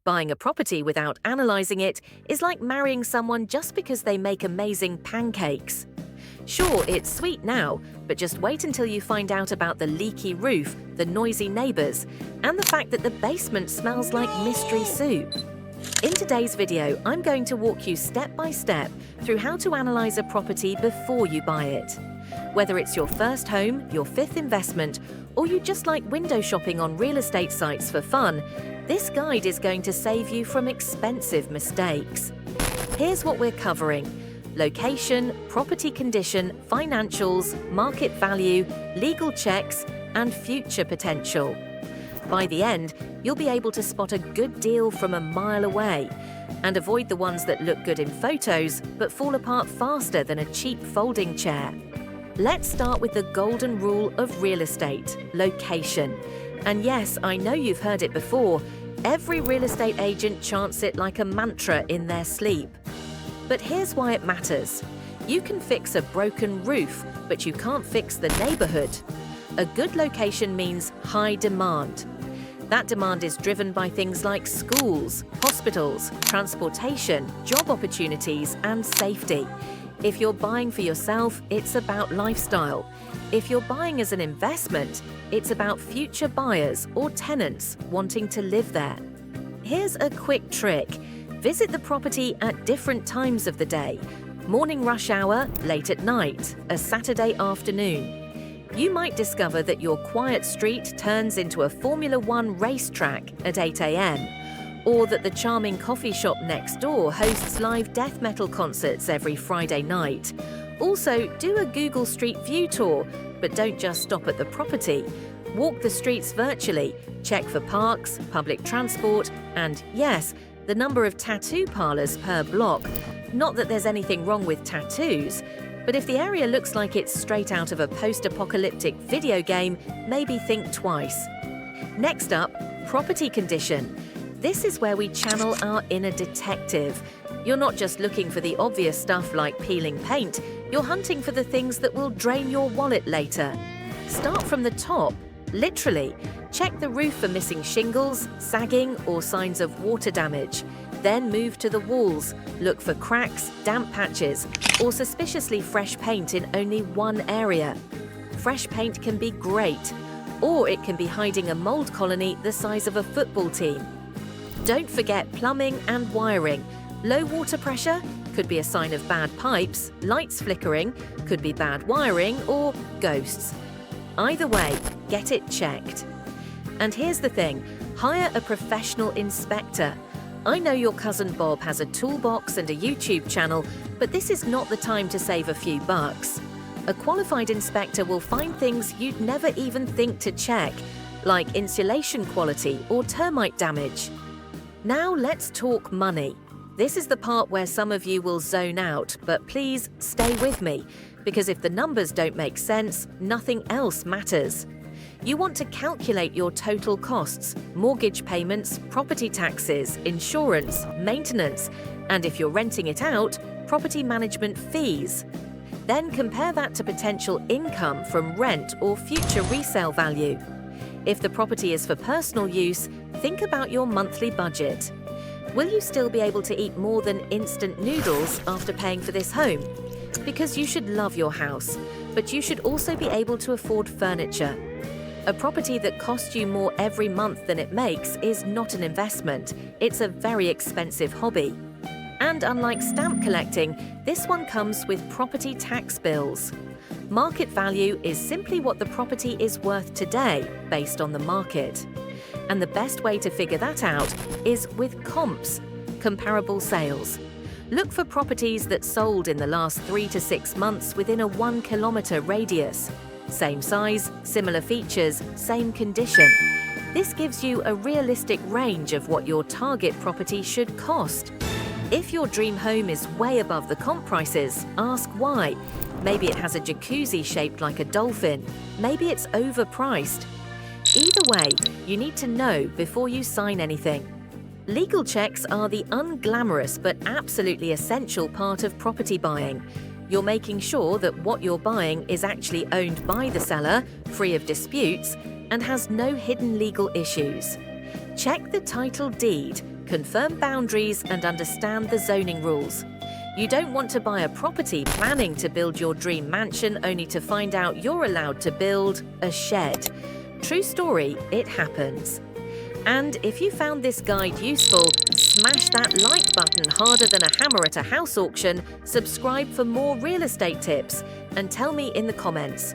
Buying a property without analysing it is like marrying someone just because they make amazing pancakes. Sure, it's sweet now, but just wait until you find out about the leaky roof, the noisy neighbours, and the fact that the basement smells like mystery soup. In today's video, I'm going to walk you step by step through how to analyse a property before you buy it. Whether it's your first home, your fifth investment, or you just like window shopping on real estate sites for fun, this guide is going to save you from expensive mistakes. Here's what we're covering: location, property condition, financials, market value, legal checks, and future potential. By the end, you'll be able to spot a good deal from a mile away and avoid the ones that look good in photos but fall apart faster than a cheap folding chair. Let's start with the golden rule of real estate: location. And yes, I know you've heard it before. Every real estate agent chants it like a mantra in their sleep. But here's why it matters. You can fix a broken roof, but you can't fix the neighborhood. A good location means high demand. That demand is driven by things like schools, hospitals, transportation, job opportunities, and safety. If you're buying for yourself, it's about lifestyle. If you're buying as an investment, it's about future buyers or tenants wanting to live there. Here's a quick trick. Visit the property at different times of the day: morning rush hour, late at night, a Saturday afternoon. You might discover that your quiet street turns into a Formula One racetrack at 8 a.m, or that the charming coffee shop next door hosts live death metal concerts every Friday night. Also, do a Google Street View tour, but don't just stop at the property. Walk the streets virtually, check for parks, public transport, and yes, the number of tattoo parlors per block. Not that there's anything wrong with tattoos, but if the area looks like it's straight out of a post-apocalyptic video game, maybe think twice. Next up, property condition. This is where we channel our inner detective. You're not just looking for the obvious stuff like peeling paint, you're hunting for the things that will drain your wallet later. Start from the top. Literally, check the roof for missing shingles, sagging, or signs of water damage. Then move to the walls. Look for cracks, damp patches, or suspiciously fresh paint in only one area. Fresh paint can be great, or it can be hiding a mold colony the size of a football team. Don't forget plumbing and wiring. Low water pressure could be a sign of bad pipes, lights flickering could be bad wiring, or ghosts. Either way, get it checked. And here's the thing: hire a professional inspector. I know your cousin Bob has a toolbox and a YouTube channel, but this is not the time to save a few bucks. A qualified inspector will find things you'd never even think to check, like insulation quality or termite damage. Now let's talk money. This is the part where some of you will zone out, but please stay with me, because if the numbers don't make sense, nothing else matters. You want to calculate your total costs: mortgage payments, property taxes, insurance, maintenance, and if you're renting it out, property management fees. Then compare that to potential income from rent or future resale value. If the property is for personal use, think about your monthly budget. Will you still be able to eat more than instant noodles after paying for this home? Because you should love your house, but you should also be able to afford furniture. A property that costs you more every month than it makes is not an investment, it's a very expensive hobby. And unlike stamp collecting, this one comes with property tax bills. Market value is simply what the property is worth today based on the market. And the best way to figure that out is with comps, comparable sales. Look for properties that sold in the last 3 to 6 months within a 1 kilometre radius. Same size, similar features, same condition. This gives you a realistic range of what your target property should cost. If your dream home is way above the comp prices, ask why. Maybe it has a jacuzzi shaped like a dolphin. Maybe it's overpriced. Either way, you need to know before you sign anything. Legal checks are the unglamorous but absolutely essential part of property buying. You're making sure that what you're buying is actually owned by the seller, free of disputes, and has no hidden legal issues. Check the title deed, confirm boundaries, and understand the zoning rules. You don't want to buy a property planning to build your dream mansion only to find out you're allowed to build a shed. True story, it happens. And if you found this guide useful, smash that like button harder than a hammer at a house auction, subscribe for more real estate tips, and tell me in the comments,